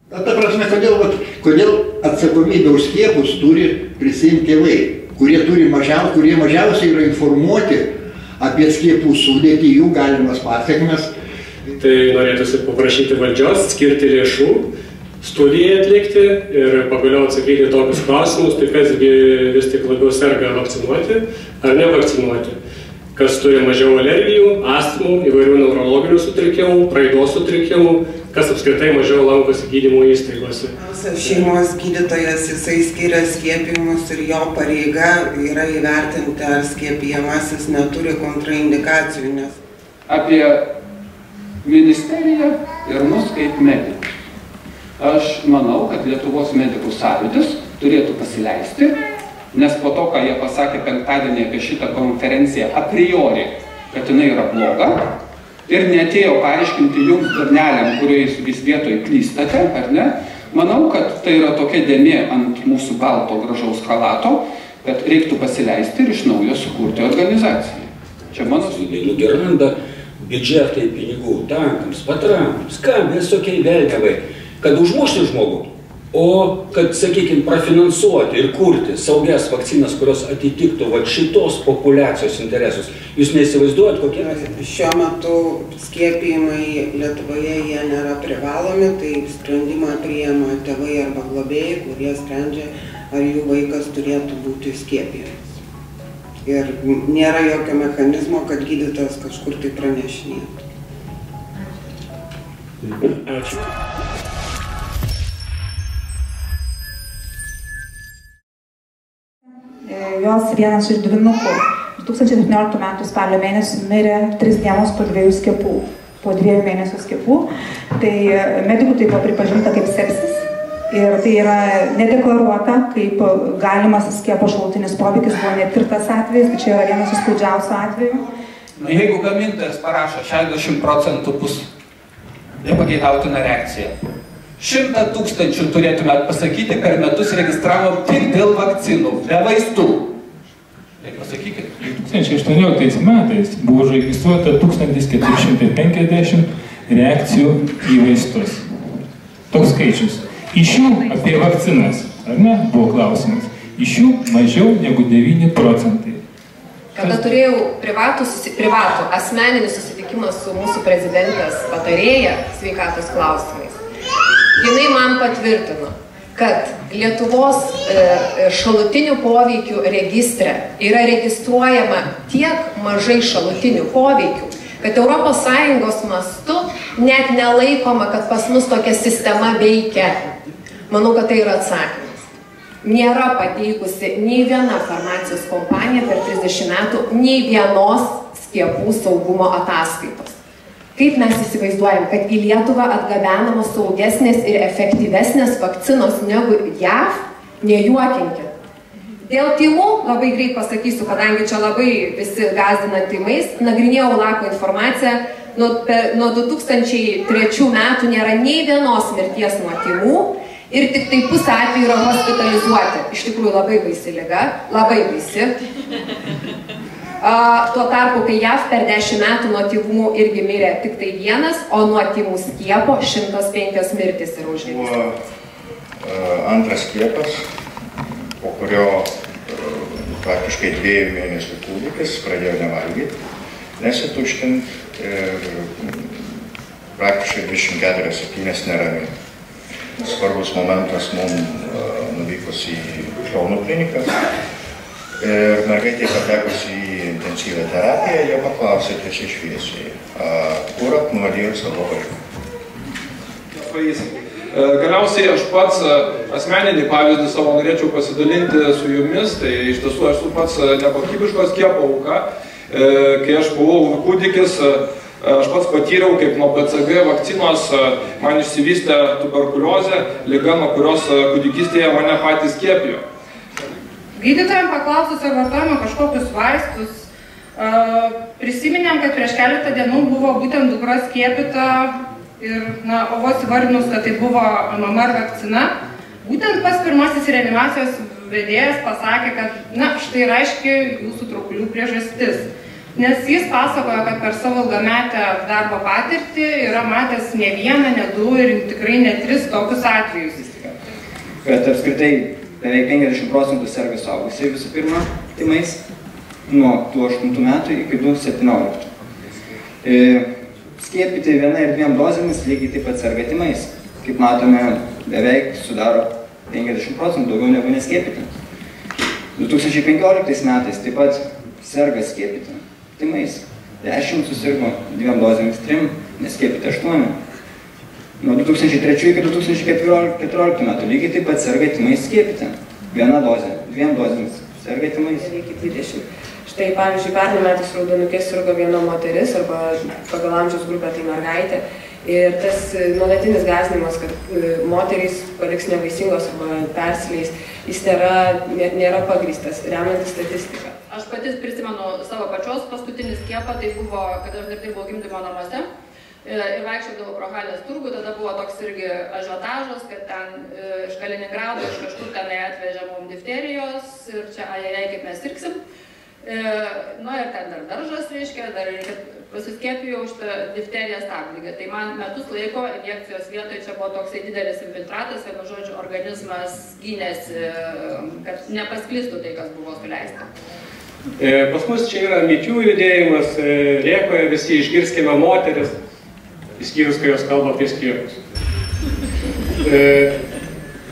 Ta prasme, kodėl atsakomybę už skiepus turi prisiimti tėvai, kurie mažiausiai yra informuoti apie skiepų sudėtį, jų galimas pasekmes. Tai norėtųsi paprašyti valdžios skirti lėšų, studiją atlikti ir pagaliau atsakyti tokius klausimus, tai kas vis tik labiau serga vakcinuoti ar nevakcinuoti. Kas turi mažiau alergijų, astmų, įvairių neurologinių sutrikimų, raidos sutrikimų, kas apskritai mažiau lankosi gydymo įstaigose. Šeimos gydytojas, jisai skiria skiepijimus ir jo pareiga yra įvertinti, ar skiepijamasis neturi kontraindikacijų. Nes... Apie ministeriją ir mus kaip medikus. Aš manau, kad Lietuvos medikų sąjūdis turėtų pasileisti, nes po to, ką jie pasakė penktadienį apie šitą konferenciją a priori, kad jinai yra bloga, ir neatėjo paaiškinti jums durneliam, kuriais vis vietoj klystate, ar ne, manau, kad tai yra tokia dėmė ant mūsų balto gražaus chalato, kad reiktų pasileisti ir iš naujo sukurti organizaciją. Čia mano sudėlė. Biudžetai pinigų tankams, patrankams, kam visokiai velniavai, kad užmušti žmogų, o kad, sakykime, prafinansuoti ir kurti saugias vakcinas, kurios atitiktų šitos populiacijos interesus. Jūs neįsivaizduojat, kokie? Šiuo metu skiepijimai Lietuvoje jie nėra privalomi, tai sprendimą priima tėvai arba globėjai, kurie sprendžia, ar jų vaikas turėtų būti skiepijamas. Ir nėra jokio mechanizmo, kad gydytojas kažkur tai pranešinėtų. Ačiū. Jos vienas iš dvynukų 2017 metų spalio mėnesį mirė 3 dienos po 2 skiepų, po 2 mėnesių skiepų. Tai medikų tai buvo pripažinta kaip sepsis. Ir tai yra nedeklaruota, kaip galimas skiepo šalutinis poveikis, buvo netirtas atvejis, tai čia yra vienas iš skaudžiausių atvejų. Jeigu gamintojas parašo 60% bus nepageidautina reakcija, 100 000 turėtumėt pasakyti, per metus registravom tik dėl vakcinų, be vaistų. Tai pasakykit. 2018 metais buvo užregistruota 1450 reakcijų į vaistus. Toks skaičius. Iš jų apie vakcinas, ar ne, buvo klausimas. Iš jų mažiau negu 9%. Kada turėjau privatų asmeninį susitikimą su mūsų prezidentės patarėja sveikatos klausimais, jinai man patvirtino, kad Lietuvos šalutinių poveikių registre yra registruojama tiek mažai šalutinių poveikių, kad ES mastu net nelaikoma, kad pas mus tokia sistema veikia. Manau, kad tai yra atsakymas. Nėra pateikusi nei viena farmacijos kompanija per 30 metų, nei vienos skiepų saugumo ataskaitos. Kaip mes įsivaizduojam, kad į Lietuvą atgabenamos saugesnės ir efektyvesnės vakcinos negu JAV, nejuokinkit. Dėl tymų, labai greit pasakysiu, kadangi čia labai visi gazdina tymais, nagrinėjau lako informaciją, nuo 2003 metų nėra nei vienos mirties nuo tymų ir tik tai pusę atvejų yra hospitalizuoti. Iš tikrųjų labai baisi liga, labai baisi. Tuo tarpu, kai JAV per 10 metų nuo tymų irgi mirė tik tai 1, o nuo tymų skiepo 105 mirtis yra užregistruotas. Antras skiepas, po kurio praktiškai 2 mėnesių kūdikis pradėjo nevalgyti, nesituštint ir praktiškai 24/7 neramiai. Svarbus momentas mums nuvykus į Šaunų kliniką ir mergaitė patekus į intensyvią terapiją, jie paklausė tiesiai šviesiai, kur apnuodijo savo vaiką. Galiausiai aš pats asmeninį pavyzdį savo norėčiau pasidalinti su jumis, tai iš tiesų aš esu pats nekokybiškos skiepo auka. Kai aš buvau kūdikis, aš pats patyriau, kaip nuo BCG vakcinos man išsivystė tuberkuliozė, liga, nuo kurios kūdikystėje mane patys skiepijo. Gydytojams paklausus, ar vartojame kažkokius vaistus, prisiminėm, kad prieš keletą dienų buvo būtent dukra skiepyta ir, o vos įvardinus, kad tai buvo MMR vakcina, būtent pats pirmasis reanimacijos vedėjas pasakė, kad, štai reiškia jūsų traukulių priežastis. Nes jis pasakojo, kad per savo ilgametę darbo patirtį yra matęs ne vieną, ne du ir tikrai ne 3 tokius atvejus. Kad apskritai beveik 50% serga suaugusiai visų pirma tymais nuo 8 metų iki 17. Skiepyti 1 ir 2 dozėmis lygiai taip pat serga tymais. Kaip matome, beveik sudaro 50% daugiau negu neskiepyti. 2015 metais taip pat serga skiepyti tymais. 10 susirgo 2 dozėmis 3, neskiepyti 8. Nuo 2003 iki 2014 metų lygiai taip pat serga tymais skiepyti. 1 dozė, 2 dozėmis serga tymais. Iki 20. Štai, pavyzdžiui, pernai metais raudonukės sirgo viena moteris arba pagal amžiaus grupę tai mergaitė. Ir tas nuolatinis gąsdinimas, kad moterys paliks nevaisingos arba persileis, jis nėra pagrįstas, remiantis statistiką. Aš patys prisimenu savo pačios paskutinį skiepą, tai buvo, kad aš dar dirbau gimdymo namuose ir vaikščiodavau pro Halės turgų, tada buvo toks irgi ažiotažas, kad ten iš Kaliningrado, iš kažkur tenai atvežė mum difterijos ir čia ajajai kaip mes sirgsim. Nu ir ten dar daržas reiškia, dar reikia pasiskiepijau šitą difteriją stabligę. Tai man metus laiko injekcijos vietoje čia buvo toksai didelis infiltratas, vienu žodžiu, organizmas gynėsi, kad nepasklistų tai, kas buvo suleista. Pas mus čia yra MeToo judėjimas, Rėkoje visi išgirskime moteris, išskyrus, kai jos kalba apie skiepus.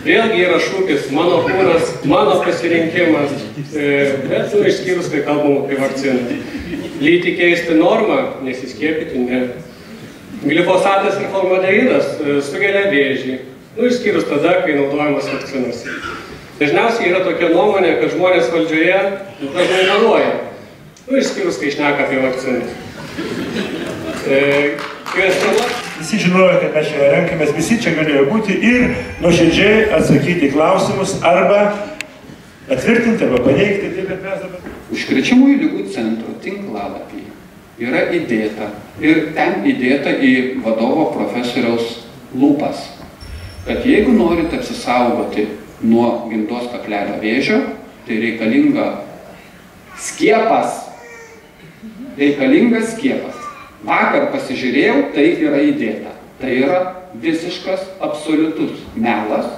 Vėlgi yra šūkis, mano kūnas, mano pasirinkimas, bet išskyrus, kai kalbam apie vakciną. Lyti keisti normą, nesiskiepyti, ne. Glifosatas ir formaldehridas sukelia vėžį, išskyrus tada, kai naudojamas vakcinas. Dažniausiai yra tokia nuomonė, kad žmonės valdžioje dažnai meluoja, išskyrus, kai šneka apie vakciną. Visi žinojo, kad mes čia renkamės, visi čia galėjo būti ir nuoširdžiai atsakyti klausimus arba patvirtinti arba paneigti. Užkrečiamųjų ligų centro tinklalapyje yra įdėta ir ten įdėta į vadovo profesoriaus lūpas, kad jeigu norite apsisaugoti nuo gimdos kaklelio vėžio, tai reikalingas skiepas. Vakar pasižiūrėjau, tai yra įdėta. Tai yra visiškas, absoliutus melas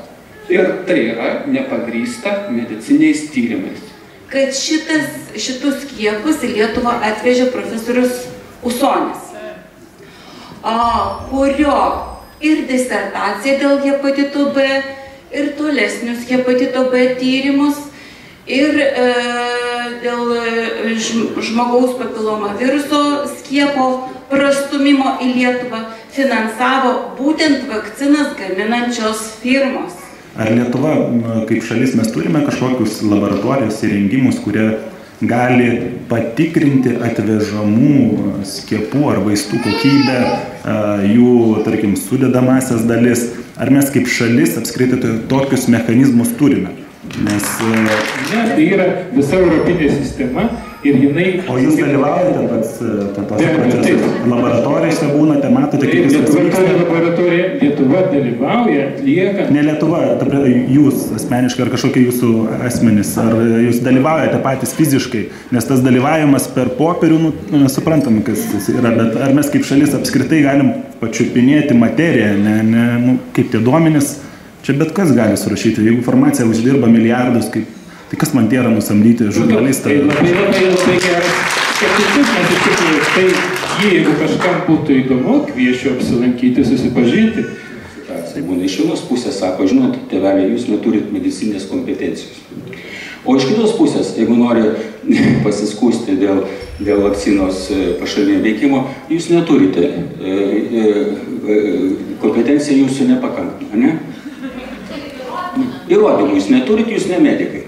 ir tai yra nepagrįsta mediciniais tyrimais. Kad šitus skiepus į Lietuvą atvežė profesorius Usonis, kurio ir disertacija dėl hepatito B, ir tolesnius hepatito B tyrimus, ir dėl žmogaus papilomaviruso skiepo prastumimo į Lietuvą finansavo būtent vakcinas gaminančios firmos. Ar Lietuva, kaip šalis, mes turime kažkokius laboratorijos įrengimus, kurie gali patikrinti atvežamų skiepų ar vaistų kokybę, jų, tarkim, sudedamąsias dalis? Ar mes kaip šalis apskritai tokius mechanizmus turime? Nes tai yra visa europinė sistema ir jinai... O jūs dalyvaujate tose procesuose? Laboratorijose būnate, matote, kaip viskas vyksta? Lietuva dalyvauja, atlieka... Ne Lietuva, jūs asmeniškai ar kažkokie jūsų asmenys, ar jūs dalyvaujate patys fiziškai, nes tas dalyvavimas per popierių, suprantame, kas yra, bet ar mes kaip šalis apskritai galim pačiupinėti materiją, kaip tie duomenys? Čia bet kas gali surašyti. Jeigu informacija uždirba milijardus, tai kas man yra nusamdyti žurnalistą? Tai labai geras skepticizmas iš tikrųjų. Tai jeigu kažkam būtų įdomu, kviečiu apsilankyti, susipažinti. Tai būna iš vienos pusės, sako, žinot, tėveliai, jūs neturit medicinės kompetencijos. O iš kitos pusės, jeigu nori pasiskųsti dėl vakcinos pašalinio veikimo, jūs neturite. Kompetencija jūsų nepakankama, ne? Įrodymų jūs neturit, jūs ne medikai.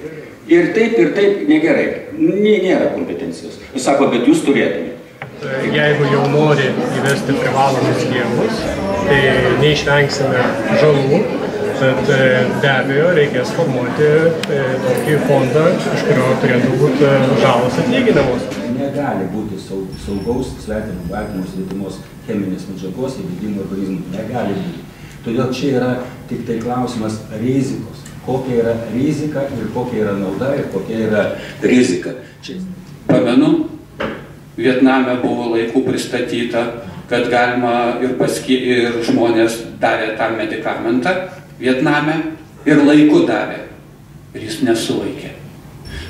Ir taip negerai. Nėra kompetencijos. Jūs sako, bet jūs turėtumėte. Jeigu jau nori įvesti privalomus skiepus, tai neišvengsime žalų, bet be abejo reikės formuoti tokį fondą, iš kurio turėtų būti žalos atlyginamos. Negali būti saugaus svetimų baltymų svetimos cheminės medžiagos įvedimo organizmų. Negali būti. Todėl čia yra tik tai klausimas rizikos. Kokia yra rizika ir kokia yra nauda ir kokia yra rizika. Čia pamenu, Vietname buvo laiku pristatyta, kad galima ir žmonės davė tą medikamentą Vietname ir laiku davė. Ir jis nesulaikė.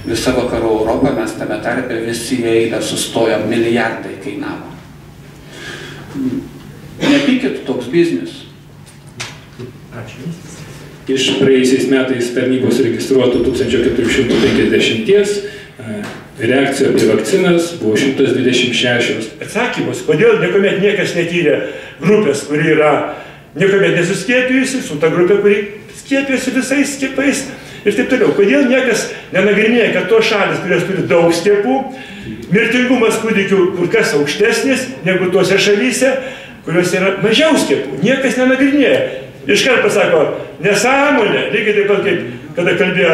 Visa vakarų Europą mes tame tarpe visi eilę sustojom, milijardai kainavo. Nepykit, toks biznis. Ačiū. Iš praėjusiais metais tarnybos registruotų 1450 reakcijų apie vakcinas buvo 126. Atsakymus, kodėl niekuomet niekas netyrė grupės, kuri yra niekuomet nesuskiepijusi, su ta grupė, kuri skiepijusi visais skiepais ir taip toliau. Kodėl niekas nenagrinėja, kad tos šalis, kurios turi daug skiepų, mirtingumas kūdikių kur kas aukštesnis negu tose šalyse, kurios yra mažiau skiepų. Niekas nenagrinėja. Iškart pasako, nesąmonė, lygiai taip pat kaip, kada kalbėjo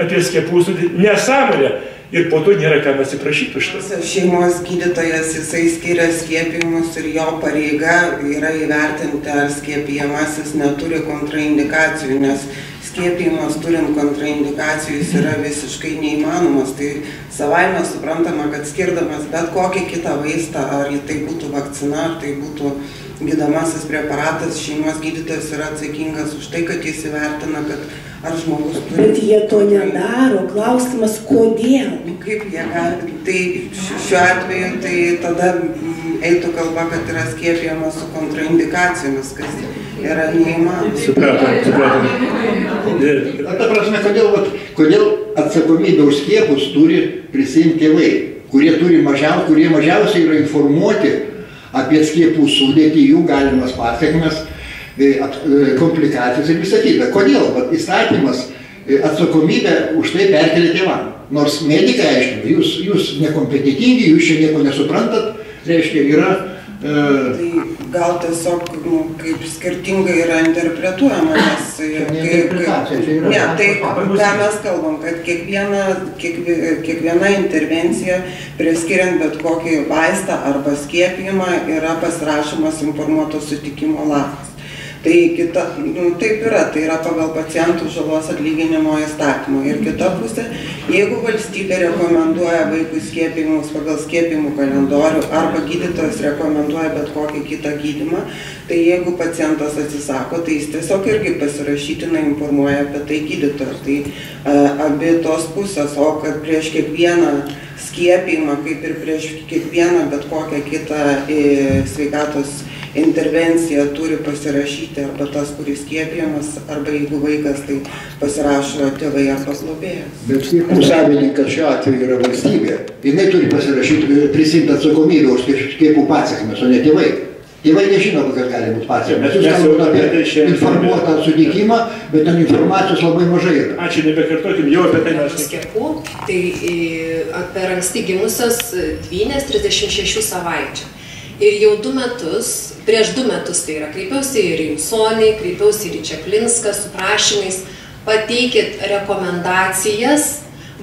apie skiepų sudėtį, nesąmonė. Ir po to nėra ką atsiprašyti už tai. Šeimos gydytojas, jisai skiria skiepijimus ir jo pareiga yra įvertinti, ar skiepijamasis neturi kontraindikacijų, nes skiepijimas turint kontraindikacijų jis yra visiškai neįmanomas. Tai savaime suprantama, kad skirdamas bet kokį kitą vaistą, ar tai būtų vakcina, ar tai būtų gydomasis preparatas, šeimos gydytojas yra atsakingas už tai, kad jis įvertina, kad ar žmogus turi... Bet jie to nedaro, klausimas, kodėl? Kaip jie gali? Tai šiuo atveju tai tada eitų kalba, kad yra skiepijama su kontraindikacijomis, kas yra neįmanoma. Supratom. Ta prasme, kodėl atsakomybę už skiepus turi prisiimti tėvai, kurie mažiausiai yra informuoti apie skiepų sudėtį, jų galimas pasekmes, komplikacijas ir visą kitą. Kodėl? Įstatymas atsakomybę už tai perkelia tėvam. Nors medikai aiškina, jūs nekompetentingi, jūs čia nieko nesuprantat, reiškia, yra... Tai gal tiesiog kaip skirtingai yra interpretuojama, nes... Ne, tai ką mes kalbam, kad kiekviena intervencija priskiriant bet kokį vaistą arba skiepijimą yra pasirašomas informuoto sutikimo lapas. Tai taip yra, tai yra pagal pacientų žalos atlyginimo įstatymą. Ir kita pusė, jeigu valstybė rekomenduoja vaikų skiepijimus pagal skiepimų kalendorių arba gydytojas rekomenduoja bet kokį kitą gydymą, tai jeigu pacientas atsisako, tai jis tiesiog irgi pasirašytinai informuoja apie tai gydytojas. Tai abi tos pusės, o kad prieš kiekvieną skiepijimą, kaip ir prieš kiekvieną bet kokią kitą sveikatos intervenciją turi pasirašyti arba tas, kuris skiepijamas, arba jeigu vaikas, tai pasirašo tėvai arba globėjas. Bet skiepų savininkas šiuo atveju yra valstybė. Jinai turi prisimti atsakomybę už skiepų pasekmes, o ne tėvai. Tėvai nežino, kokios gali būti pasekmes. Jūs kalbate apie informuotą sutikimą, bet ten informacijos labai mažai yra. Ačiū, nebekartokim, jau apie tai mes... Skiepų, tai per anksti gimusios dvynės 36 savaičių. Ir jau prieš 2 metus tai yra, kreipiausi ir į Usonį, kreipiausi ir į Čeplinską su prašymais, pateikit rekomendacijas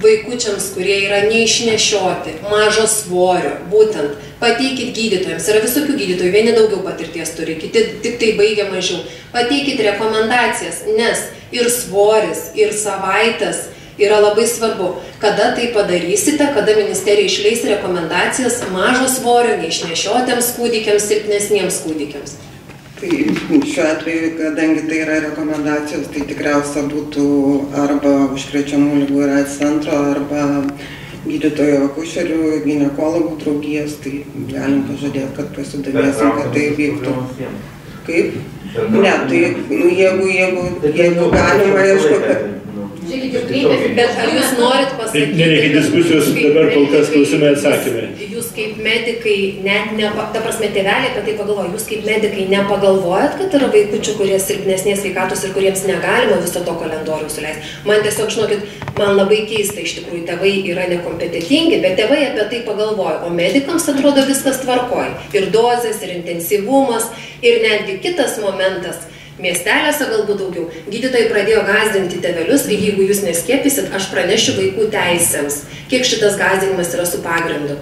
vaikučiams, kurie yra neišnešioti, mažo svorio, būtent, pateikit gydytojams, yra visokių gydytojų, vieni daugiau patirties turi, kiti tik tai baigia mažiau, pateikit rekomendacijas, nes ir svoris, ir savaitės yra labai svarbu, kada tai padarysite, kada ministerija išleis rekomendacijas mažo svorio, neišnešiotiems kūdikiams, silpnesniems kūdikiams. Tai šiuo atveju, kadangi tai yra rekomendacijos, tai tikriausia būtų arba užkrečiamų ligų ir AIDS centro, arba gydytojo akušerių, ginekologų draugijos, tai galim pažadėti, kad pasidavėsim, kad tai vyktų. Kaip? Ne, tai jeigu galima, aišku, Žiūrėkit, jau kreipėsi, bet ar jūs norit pasakyti... Nereikia diskusijos, dabar kol kas klausimai atsakymai. Jūs kaip medikai, ta prasme tėveliai apie tai pagalvoja, jūs kaip medikai nepagalvojat, kad yra vaikučių, kurie silpnesnės sveikatos ir kuriems negalima viso to kalendoriaus suleisti. Man tiesiog, žinokit, man labai keista, iš tikrųjų, tėvai yra nekompetentingi, bet tėvai apie tai pagalvoja, o medikams atrodo viskas tvarkoja. Ir dozės, ir intensyvumas, ir netgi kitas momentas. Miesteliuose galbūt daugiau. Gydytojai pradėjo gąsdinti tėvelius, jeigu jūs neskiepysit, aš pranešiu vaikų teisėms. Kiek šitas gąsdinimas yra su pagrindu?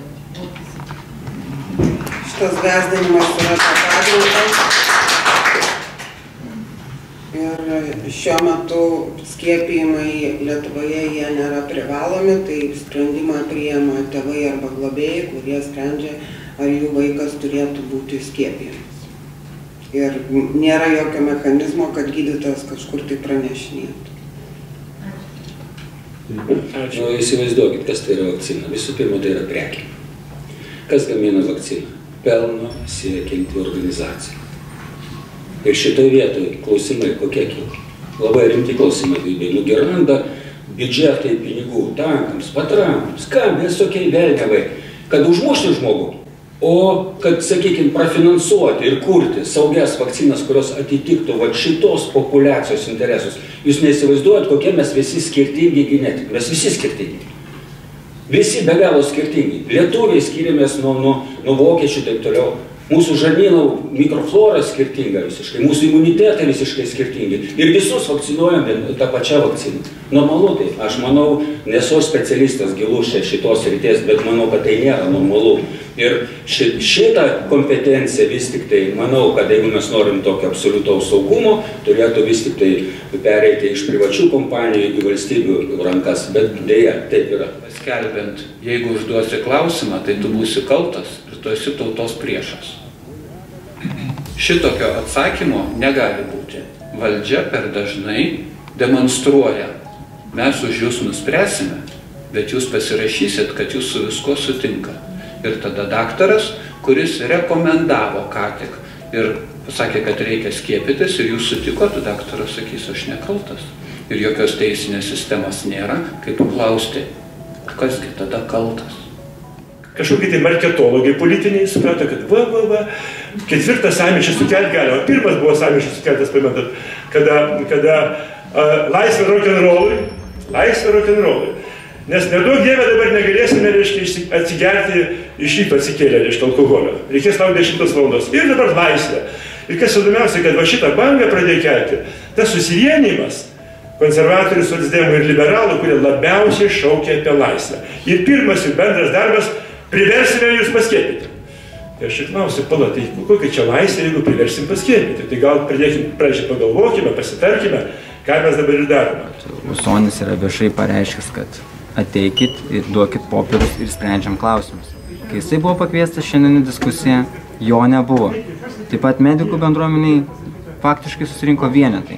Šitas gąsdinimas yra su pagrindu. Ir šiuo metu skiepijimai Lietuvoje jie nėra privalomi, tai sprendimą priima tėvai arba globėjai, kurie sprendžia, ar jų vaikas turėtų būti skiepijamas. Ir nėra jokio mechanizmo, kad gydytojas kažkur tai pranešinėtų. Nu, įsivaizduokit, kas tai yra vakcina. Visų pirma, tai yra prekė. Kas gamina vakciną? Pelno siekianti organizacija. Ir šitoje vietoje klausimai kokie kyla? Labai rimti klausimai. Nugi randa biudžetai pinigų tankams, patrankams, kam visokiai velniavai, kad užmušti žmogų, o kad, sakykime, prafinansuoti ir kurti saugias vakcinas, kurios atitiktų va šitos populiacijos interesus. Jūs neįsivaizduojat, kokie mes visi skirtingi genetikai. Mes visi skirtingi. Visi be galo skirtingi. Lietuviai skiriamės nuo vokiečių taip toliau. Mūsų žarnyno mikroflora skirtinga visiškai, mūsų imunitetai visiškai skirtingi. Ir visus vakcinuojam tą pačią vakciną. Normalu tai. Aš manau, nesu specialistas gilus šitos ryties, bet manau, kad tai nėra normalu. Ir šitą kompetenciją vis tik tai, manau, kad jeigu mes norim tokio absoliutaus saugumo, turėtų vis tik tai pereiti iš privačių kompanijų į valstybių rankas. Bet dėja, taip yra. Skelbiant, jeigu užduosi klausimą, tai tu būsi kaltas ir tu esi tautos priešas. Šitokio atsakymo negali būti. Valdžia per dažnai demonstruoja. Mes už jūs nuspręsime, bet jūs pasirašysit, kad jūs su visko sutinka. Ir tada daktaras, kuris rekomendavo ką tik ir pasakė, kad reikia skiepytis ir jūs sutikot, daktaras sakys, aš nekaltas. Ir jokios teisinės sistemos nėra, kaip klausti, kasgi tada kaltas. Kažkokie tai marketologai politiniai suprato, kad ketvirtą sąmyšį sukelti galima. Pirmas buvo sąmyšis sukeltas, pamentat, kada laisvė rock'n'rollui. Nes nedaug dievė dabar negalėsime, reiškia, atsigerti iš ryto atsikėlę, reiškia, alkoholio. Reikės laukti 10 valandos. Ir dabar laisvė. Ir kas įdomiausia, kad va šitą bangą pradėjo kelti, tas susivienimas konservatorių, socdemų ir liberalų, kurie labiausiai šaukia apie laisvę. Ir pirmas jų bendras darbas – priversime jūs paskiepyti. Tai aš klausiu, pala, tai kokia čia laisvė, jeigu priversim paskiepyti? Tai gal pradžiai pagalvokime, pasitarkime, ką mes dabar ir darome. Usonis yra viešai pareiškęs, kad ateikit ir duokit popierius ir sprendžiam klausimus. Kai jisai buvo pakviestas šiandien į diskusiją, jo nebuvo. Taip pat medikų bendruomeniai faktiškai susirinko vienetai.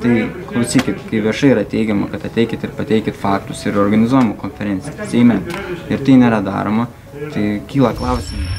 Tai klausykit, kai viešai yra teigiama, kad ateikit ir pateikit faktus ir organizuojama konferencija Seime ir tai nėra daroma, tai kyla klausimai.